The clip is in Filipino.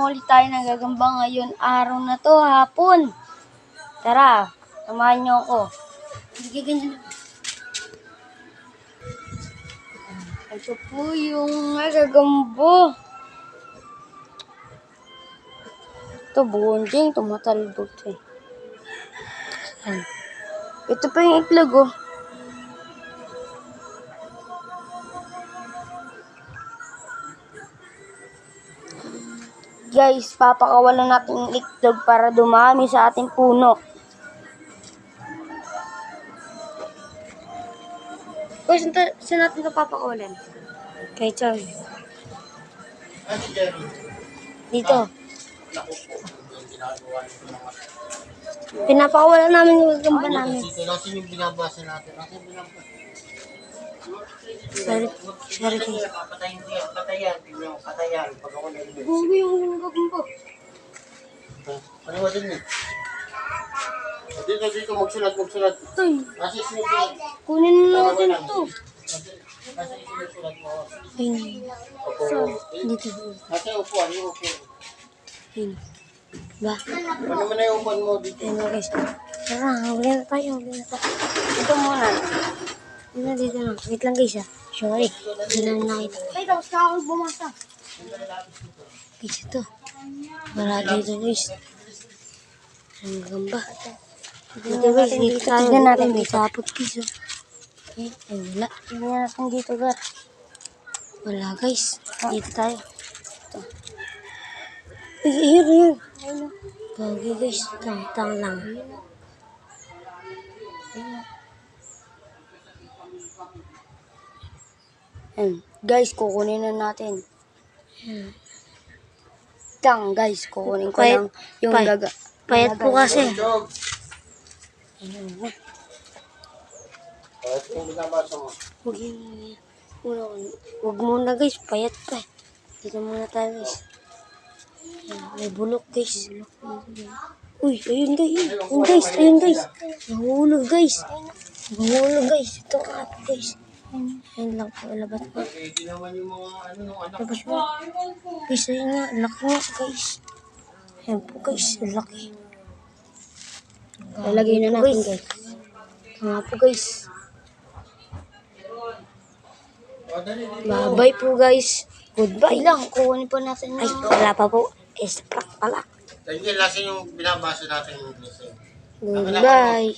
Mamuli tayo ng gagamba ngayon. Araw na to, hapon. Tara, samahan niyo ako. Sige, ganyan. Ito po yung gagamba. Ito, buonjing. Tumatalbog eh. Ito pa yung itlog, oh. Guys, papakawalan natin yung itlog para dumami sa ating puno. Guys, saan natin ito papakawalan? Kay Chang. Dito. Pinapakawalan namin yung gagamba namin. Nasin yung binabasa natin. Sorry guys. Patayan. Pag ako narinig. Guwi yung gagamba. Ano ba din eh? Dito, magsulat. Ay, Kasi sinusulat. kunin na natin ito. Kasi sinusulat mo. Ayun. So, dito. Kasi upuan, yung upuan. Ayun. Ba? Ano mo na yung upuan mo dito? Ayun guys. Tara, huli na tayo. Ito muna. Dito na. Wait lang guys ah. Sorry. Hindi namin nakita. Ay, tapos ka ako bumasa. Guys, ito. Wala dito guys. Ang gamba. Dito guys, dito tayo. Tignan natin. May sapot guys. Ay, wala. Tignan natin dito guys. Wala guys. Dito tayo. Ito. Ay, here. Gagi guys. Tang lang. Guys, kukunin na natin. Guys, kukunin ko lang yung gaga. Payat po kasi. Ito yung binabasa mo. Huwag muna guys, payat pa. Dito muna tayo guys. May bulok guys. Uy, ayun guys. Ayun guys. Nahulog guys. Ito nga po guys. Ayun lang po, labas po. Hindi naman yung mga nung anak. Labas po. Guys, ayun nga, laki nga guys. Ayun po guys, laki. Lalagay na natin guys. Ito nga po guys. Bye-bye po guys. Goodbye lang. Kukunin po natin. Ay, wala pa po. Prank pala. Dahil lasin yung binabasa natin yung lesson. Goodbye.